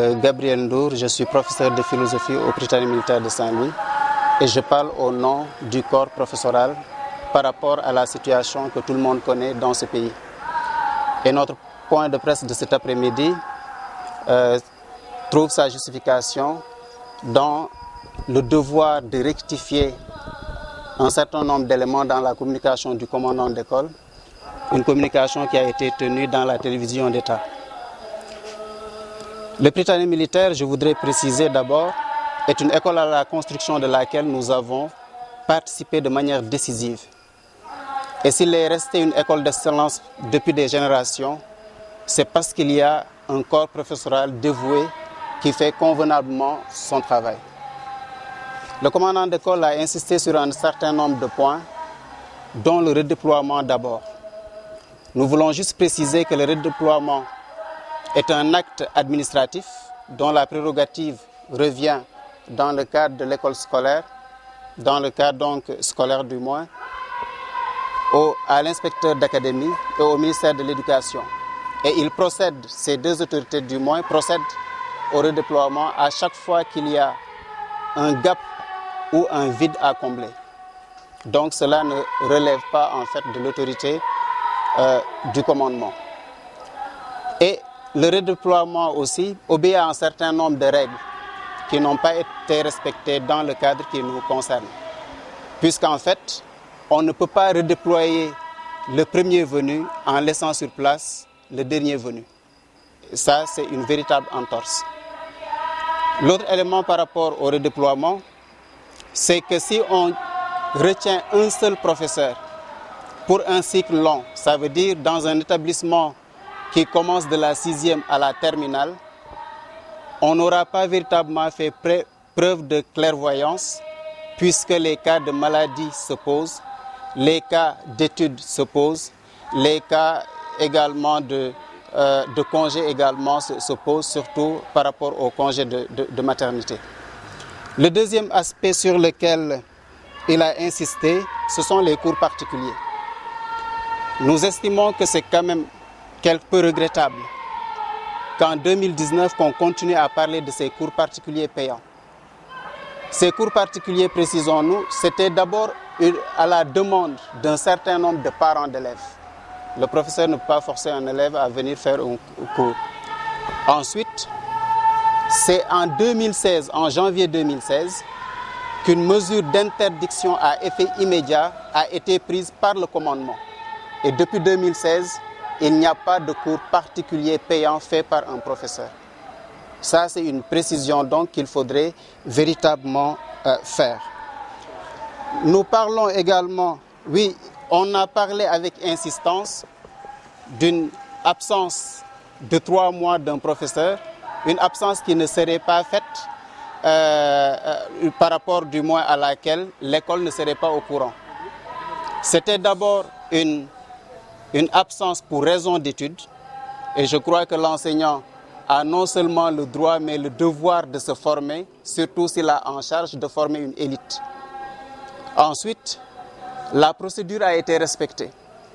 Gabriel Ndour, je suis professeur de philosophie au Prytanée militaire de Saint-Louis et je parle au nom du corps professoral par rapport à la situation que tout le monde connaît dans ce pays. Et notre point de presse de cet après-midi trouve sa justification dans le devoir de rectifier un certain nombre d'éléments dans la communication du commandant d'école, une communication qui a été tenue dans la télévision d'État. Le Prytanée militaire, je voudrais préciser d'abord, est une école à la construction de laquelle nous avons participé de manière décisive. Et s'il est resté une école d'excellence depuis des générations, c'est parce qu'il y a un corps professoral dévoué qui fait convenablement son travail. Le commandant d'école a insisté sur un certain nombre de points, dont le redéploiement d'abord. Nous voulons juste préciser que le redéploiement est un acte administratif dont la prérogative revient dans le cadre de l'école scolaire, dans le cadre donc scolaire du moins, à l'inspecteur d'académie et au ministère de l'Éducation. Et il procède, ces deux autorités du moins, procèdent au redéploiement à chaque fois qu'il y a un gap ou un vide à combler. Donc cela ne relève pas en fait de l'autorité du commandement. Et le redéploiement aussi obéit à un certain nombre de règles qui n'ont pas été respectées dans le cadre qui nous concerne. Puisqu'en fait, on ne peut pas redéployer le premier venu en laissant sur place le dernier venu. Et ça, c'est une véritable entorse. L'autre élément par rapport au redéploiement, c'est que si on retient un seul professeur pour un cycle long, ça veut dire dans un établissement qui commence de la 6e à la terminale, on n'aura pas véritablement fait preuve de clairvoyance puisque les cas de maladie se posent, les cas d'études se posent, les cas également de congés également se posent, surtout par rapport au congé de maternité. Le deuxième aspect sur lequel il a insisté, ce sont les cours particuliers. Nous estimons que c'est quand même quelque peu regrettable qu'en 2019, qu'on continue à parler de ces cours particuliers payants. Ces cours particuliers, précisons-nous, c'était d'abord à la demande d'un certain nombre de parents d'élèves. Le professeur ne peut pas forcer un élève à venir faire un cours. Ensuite, c'est en 2016, en janvier 2016, qu'une mesure d'interdiction à effet immédiat a été prise par le commandement. Et depuis 2016, il n'y a pas de cours particulier payant fait par un professeur. Ça, c'est une précision donc qu'il faudrait véritablement faire. Nous parlons également, oui, on a parlé avec insistance d'une absence de 3 mois d'un professeur, une absence qui ne serait pas faite par rapport du moins à laquelle l'école ne serait pas au courant. C'était d'abord une absence pour raison d'études et je crois que l'enseignant a non seulement le droit mais le devoir de se former, surtout s'il a en charge de former une élite. Ensuite, la procédure a été respectée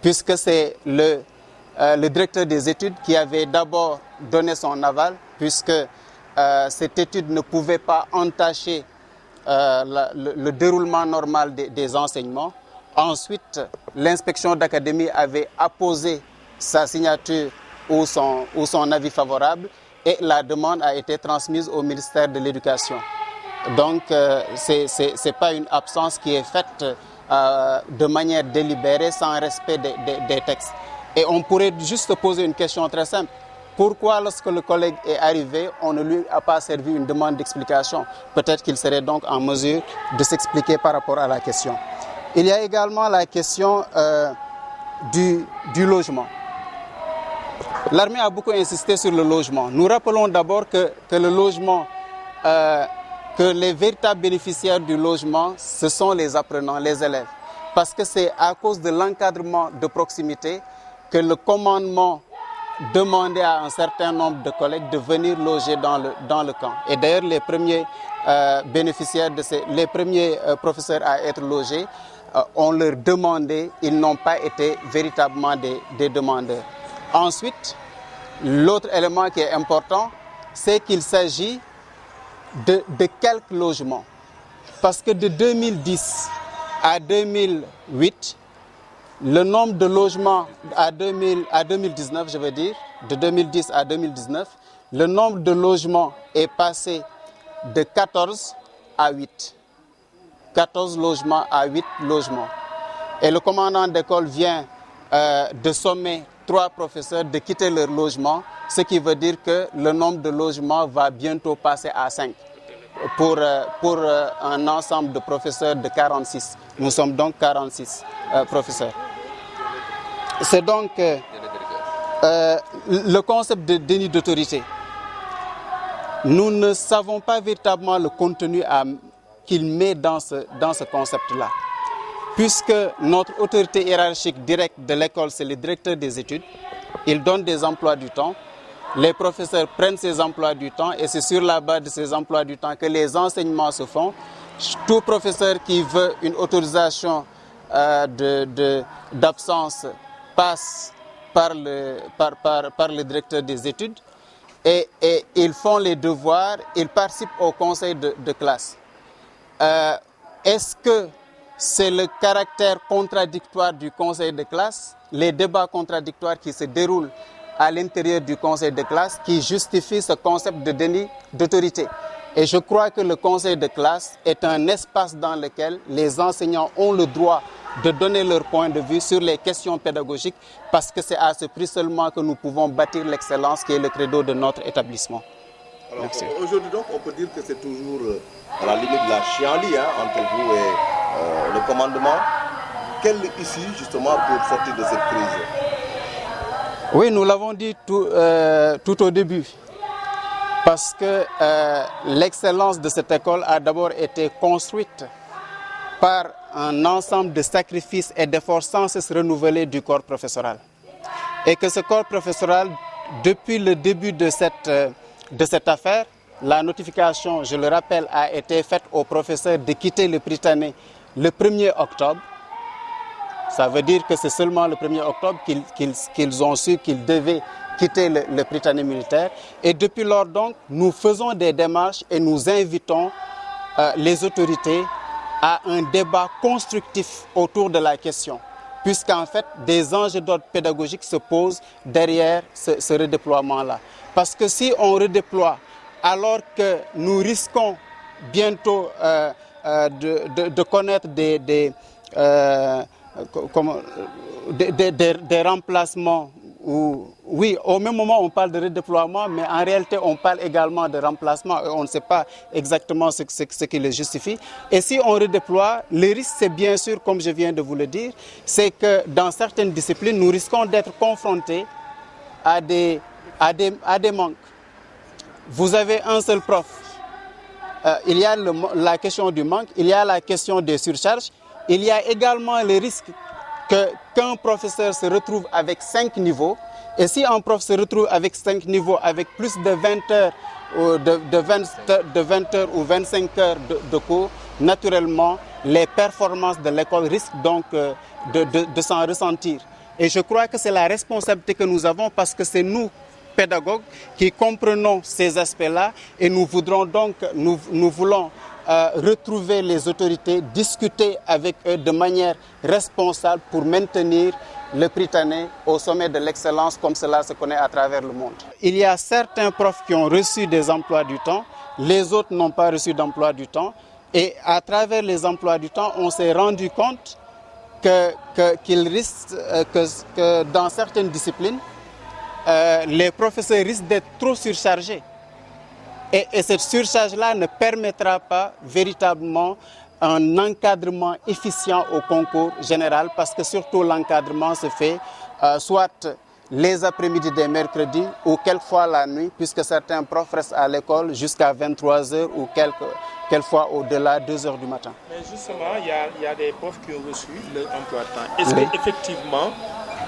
puisque c'est le directeur des études qui avait d'abord donné son aval puisque cette étude ne pouvait pas entacher le déroulement normal des enseignements. Ensuite, l'inspection d'académie avait apposé sa signature ou son avis favorable et la demande a été transmise au ministère de l'Éducation. Donc, ce n'est pas une absence qui est faite de manière délibérée sans respect des textes. Et on pourrait juste poser une question très simple. Pourquoi, lorsque le collègue est arrivé, on ne lui a pas servi une demande d'explication? Peut-être qu'il serait donc en mesure de s'expliquer par rapport à la question. Il y a également la question du logement. L'armée a beaucoup insisté sur le logement. Nous rappelons d'abord que le logement, que les véritables bénéficiaires du logement, ce sont les apprenants, les élèves. Parce que c'est à cause de l'encadrement de proximité que le commandement demandait à un certain nombre de collègues de venir loger dans le camp. Et d'ailleurs, les premiers bénéficiaires les premiers professeurs à être logés, on leur demandait, ils n'ont pas été véritablement des demandeurs. Ensuite, l'autre élément qui est important, c'est qu'il s'agit de quelques logements. Parce que de 2010 à 2008, le nombre de logements à 2019, je veux dire, de 2010 à 2019, le nombre de logements est passé de 14 à 8. 14 logements à 8 logements. Et le commandant d'école vient de sommer 3 professeurs de quitter leur logement, ce qui veut dire que le nombre de logements va bientôt passer à 5 pour un ensemble de professeurs de 46. Nous sommes donc 46 professeurs. C'est donc le concept de déni d'autorité. Nous ne savons pas véritablement le contenu qu'il met dans ce concept-là. Puisque notre autorité hiérarchique directe de l'école, c'est le directeur des études, il donne des emplois du temps. Les professeurs prennent ces emplois du temps et c'est sur la base de ces emplois du temps que les enseignements se font. Tout professeur qui veut une autorisation d'absence passe par le directeur des études et ils font les devoirs, ils participent au conseil de classe. Est-ce que c'est le caractère contradictoire du conseil de classe, les débats contradictoires qui se déroulent à l'intérieur du conseil de classe qui justifient ce concept de déni d'autorité? Et je crois que le conseil de classe est un espace dans lequel les enseignants ont le droit de donner leur point de vue sur les questions pédagogiques parce que c'est à ce prix seulement que nous pouvons bâtir l'excellence qui est le credo de notre établissement. Aujourd'hui donc, on peut dire que c'est toujours à la limite de la chienlit entre vous et le commandement. Quelle issue justement pour sortir de cette crise? Oui, nous l'avons dit tout au début. Parce que l'excellence de cette école a d'abord été construite par un ensemble de sacrifices et d'efforts sans cesse renouvelés du corps professoral. Et que ce corps professoral, depuis le début de cette affaire, la notification, je le rappelle, a été faite aux professeurs de quitter le Prytanée le 1er octobre. Ça veut dire que c'est seulement le 1er octobre qu'ils ont su qu'ils devaient quitter le Prytanée militaire. Et depuis lors donc, nous faisons des démarches et nous invitons les autorités à un débat constructif autour de la question. Puisqu'en fait, des enjeux d'ordre pédagogique se posent derrière ce redéploiement-là. Parce que si on redéploie alors que nous risquons bientôt de connaître des remplacements. Oui, au même moment on parle de redéploiement, mais en réalité on parle également de remplacement. On ne sait pas exactement ce qui le justifie. Et si on redéploie, le risque c'est bien sûr, comme je viens de vous le dire, c'est que dans certaines disciplines, nous risquons d'être confrontés à des manques. Vous avez un seul prof. Il y a la question du manque, il y a la question des surcharges. Il y a également le risque qu'un professeur se retrouve avec 5 niveaux. Et si un prof se retrouve avec 5 niveaux, avec plus de 20 heures, de 20 heures ou 25 heures de cours, naturellement, les performances de l'école risquent donc de s'en ressentir. Et je crois que c'est la responsabilité que nous avons parce que c'est nous, pédagogues, qui comprenons ces aspects-là et nous voulons retrouver les autorités, discuter avec eux de manière responsable pour maintenir le Prytanée au sommet de l'excellence comme cela se connaît à travers le monde. Il y a certains profs qui ont reçu des emplois du temps, les autres n'ont pas reçu d'emploi du temps et à travers les emplois du temps, on s'est rendu compte que dans certaines disciplines, les professeurs risquent d'être trop surchargés. Et cette surcharge-là ne permettra pas véritablement un encadrement efficient au concours général parce que surtout l'encadrement se fait soit les après-midi des mercredis ou quelquefois la nuit puisque certains profs restent à l'école jusqu'à 23 h ou quelquefois au-delà, 2 h du matin. Mais justement, il y a des profs qui ont reçu leur emploi de temps. Est-ce qu'effectivement,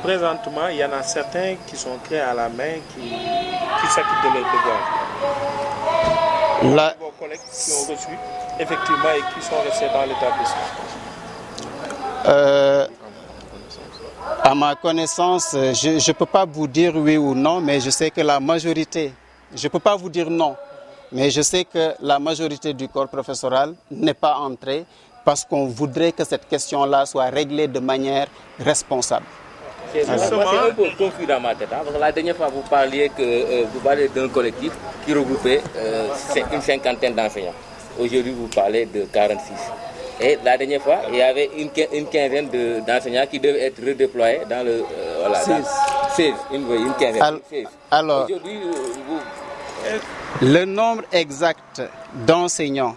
présentement, il y en a certains qui sont créés à la main, qui s'acquittent de leurs devoirs? Vos collègues qui ont reçu, effectivement, et qui sont restés dans l'établissement? À ma connaissance, je ne peux pas vous dire oui ou non, mais je sais que la majorité Je ne peux pas vous dire non, mais je sais que la majorité du corps professoral n'est pas entrée parce qu'on voudrait que cette question-là soit réglée de manière responsable. C'est un peu confus dans ma tête, hein, parce que la dernière fois vous parliez d'un collectif qui regroupait une cinquantaine d'enseignants. Aujourd'hui vous parlez de 46. Et la dernière fois, il y avait une quinzaine d'enseignants qui devaient être redéployés dans le... 16, une quinzaine. Alors, le nombre exact d'enseignants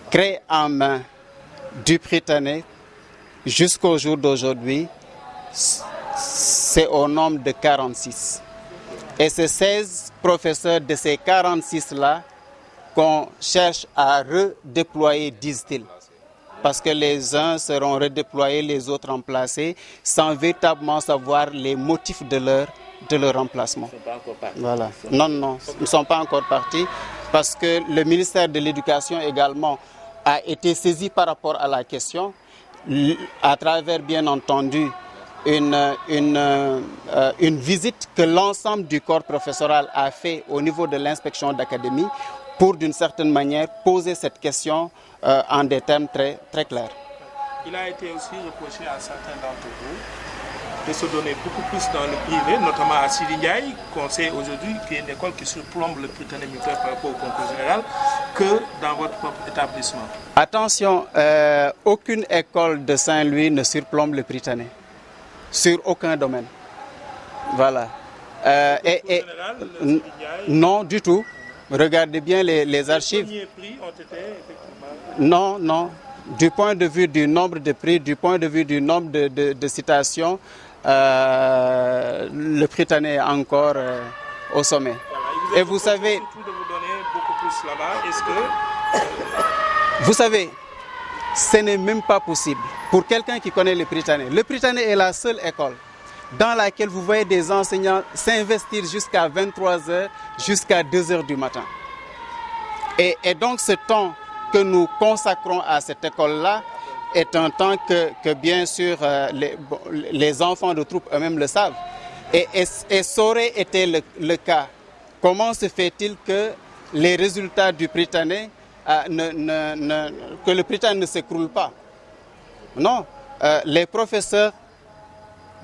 créés en main du Prytanée jusqu'au jour d'aujourd'hui, c'est au nombre de 46. Et c'est 16 professeurs de ces 46-là qu'on cherche à redéployer, disent-ils. Parce que les uns seront redéployés, les autres remplacés, sans véritablement savoir les motifs de leur remplacement. Ils ne sont pas encore partis. Voilà. Non, ils ne sont pas encore partis, parce que le ministère de l'Éducation également a été saisi par rapport à la question, à travers bien entendu une visite que l'ensemble du corps professoral a fait au niveau de l'inspection d'académie pour d'une certaine manière poser cette question en des termes très, très clairs. Il a été aussi reproché à certains d'entre vous de se donner beaucoup plus dans le privé, notamment à Silignaï, qu'on sait aujourd'hui qu'il y a une école qui surplombe le Prytanée militaire par rapport au concours général, que dans votre propre établissement. Attention, aucune école de Saint-Louis ne surplombe le Prytanée, sur aucun domaine. Voilà. Non, du tout. Regardez bien les archives. Les premiers prix ont été effectivement... Non. Du point de vue du nombre de prix, du point de vue du nombre de citations, le Prytanée est encore au sommet. Voilà. Et vous savez... Surtout de vous donner beaucoup plus là-bas. Est-ce que... Vous savez, ce n'est même pas possible pour quelqu'un qui connaît le Prytanée. Le Prytanée est la seule école dans laquelle vous voyez des enseignants s'investir jusqu'à 23h, jusqu'à 2h du matin. Et donc ce temps que nous consacrons à cette école-là est un temps que bien sûr les enfants de troupe eux-mêmes le savent. Et ça aurait été le cas. Comment se fait-il que les résultats du Prytanée, que le Prytanée ne s'écroule pas? Non, les professeurs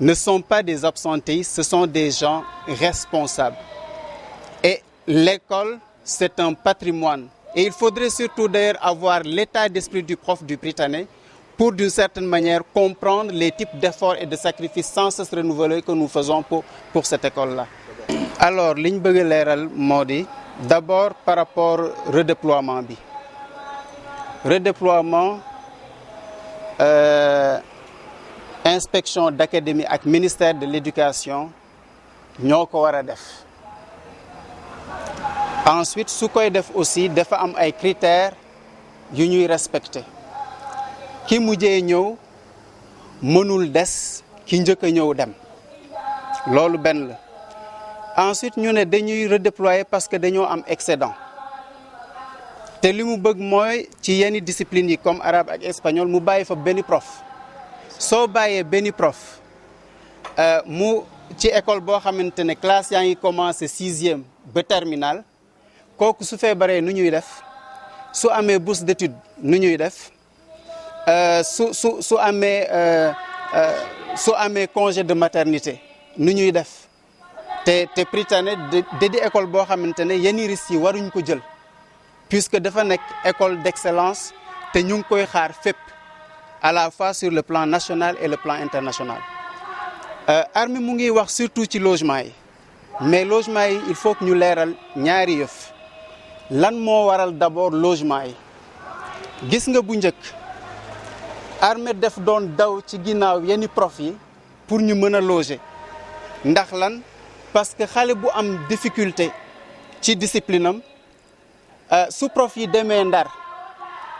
ne sont pas des absentéistes, ce sont des gens responsables. Et l'école, c'est un patrimoine. Et il faudrait surtout d'ailleurs avoir l'état d'esprit du prof du Prytanée pour d'une certaine manière comprendre les types d'efforts et de sacrifices sans cesse renouvelés que nous faisons pour cette école-là. Alors, li ñu bëgg a leeral moo di d'abord par rapport au redéploiement bi. Redéploiement, inspection d'académie ak ministère de l'éducation ñoo ko war a def. Ensuite su koy def aussi dafa am ay critères yu ñuy respecter. Ki mujjee ñëw mënul des ki njëkk a ñëw dem. Loolu benn la. Ensuite ñu ne dañuy redéployer parce que dañoo am excédent. Te li mu bëgg mooy ci yenn discipline yi comme arabe ak espagnol mu bàyyi fa benn prof. Soo bàyyee benn prof mu ci école boo xamante ne classe yaa ngi commencé 6e ba terminale kooku su feebaree nu ñuy def su amee bourse d'études nu ñuy def su amee congé de maternité nu ñuy def te Prytanée di école boo xamante ne yenn risques yi waruñ ko jël puisque dafa nekk école d'excellence te ñu ngi koy xaar fépp à la fois sur le plan national et le plan international. Armée mu ngi wax surtout ci logement yi mais logement yi il faut que ñu leeral ñaari yëf lan moo waral d'abord logement yi gis nga bu njëkk Armée def doon daw ci ginnaaw yenn prof yi pour ñu mën a loger ndax lan parce que xale bu am difficulté ci discipline am su prof yi demee Ndar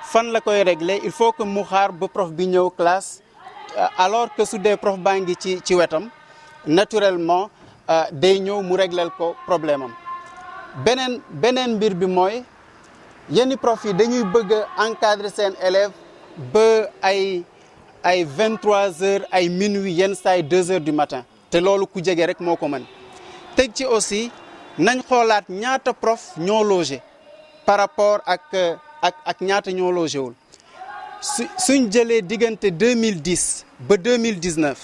fan la koy régler il faut que mu xaar ba prof bi ñëw classe alors que su dee prof baa ngi ci wetam naturellement day ñëw mu réglel ko problème am beneen mbir bi mooy yenn prof yi dañuy bëgg a encadrer seen élèves ba ay 23h ay minuit yenn saa yi 2h du matin te loolu ku jege rek moo ko mën teg ci aussi nañ xoolaat ñaata prof ñoo logé par rapport ak ñaata ñoo logé wul suñ jëlee diggante 2010 ba 2019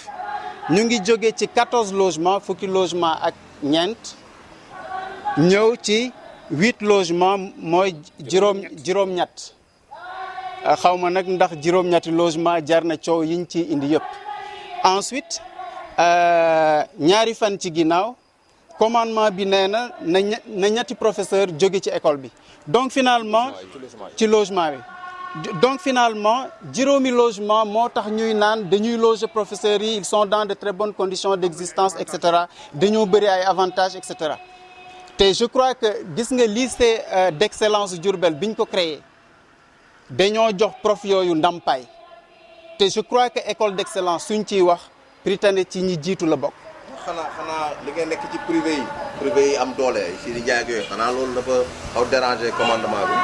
ñu ngi jóge ci 14 logements fukki logement ak ñeent ñëw ci 8 logements mooy juróom-ñett xaw ma nag ndax juróom-ñetti logement jar na coow yiñ ci indi yëpp. Ensuite ñaari fan ci ginnaaw commandement bi nee na ñetti professeur jóge ci école bi donc finalement ci logement bi donc finalement juróomi logement moo tax ñuy naan dañuy loger professeurs yi ils sont dans de très bonnes conditions d'existence et cetera dañoo bëri ay avantages et cetera te je crois que gis nga lycée d'excellence Diourbel bi ñu ko créé dañoo jox prof yooyu ndàmpaay te je crois que école d'excellence suñ ciy wax Prytanée ci ñi jiitu la bokk. xanaa li ngay nekk ci privé yi am doole si di jaay ak yooyu xanaa loolu dafa xaw déranger commandement bi.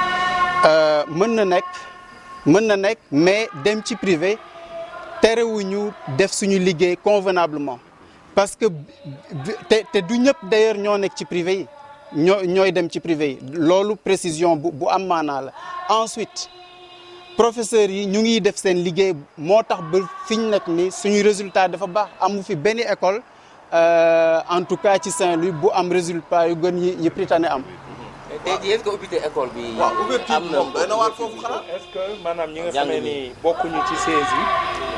mën na nekk mais dem ci privé terewuñu def suñu liggéey convenablement parce que te du ñëpp d'ailleurs ñoo nekk ci privé yi ñooy dem ci privé yi loolu précision bu am maanaa la. Ensuite professeurs yi ñu ngi def seen liggéey moo tax ba fi ñu nekk ni suñu résultat dafa baax amu fi benn école en tout cas ci Saint-Louis bu am résultat yu gën yi Prytanée am. tey jii est-ce que ubbite école bi. waaw ouverture moom doy na waar foofu xanaa. est-ce que maanaam ñi nga xamee ni bokkuñu ci 16 yi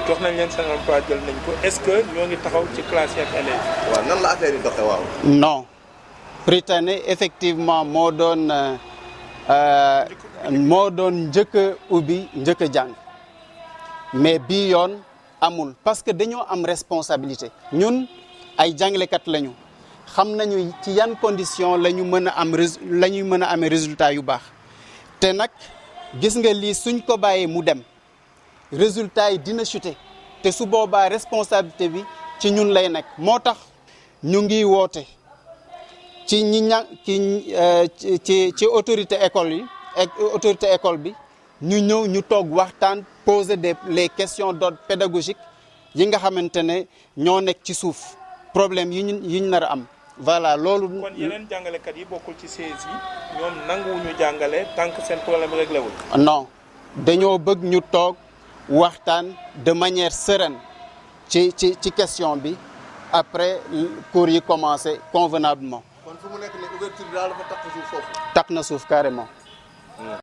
jox nañ leen seen emploi jël nañ ko est-ce que ñoo ngi taxaw ci classe yi ak élèves yi. waaw nan la affaire yi doxee waaw. non Prytanée effectivement moo doon njëkk a ubbi njëkk a jàng mais bii yoon amul parce que dañoo am responsabilité ñun ay jàngalekat lañu. xam nañu ci yan condition la ñu mën a am la ñuy mën a amee résultat yu baax te nag gis nga lii suñ ko bàyyee mu dem résultat yi dina chuter te su boobaa responsabilité bi ci ñun lay nekk moo tax ñu ngi woote ci ci autorité école yi ak autorité école bi ñu ñëw ñu toog waxtaan poser les questions d'ordre pédagogique yi nga xamante ne ñoo nekk ci suuf problème yi ñu nar a am. voilà loolu. kon yeneen jàngalekat yi bokkul ci 16 yi ñoom nanguwuñu jàngale tant que seen problème réglé wul. non dañoo bëgg ñu toog waxtaan de manière sereine ci question bi après cours yi commencé convenablement. kon fu mu nekk nii ouverture bi daal dafa takk suuf foofu. takk na suuf carrément.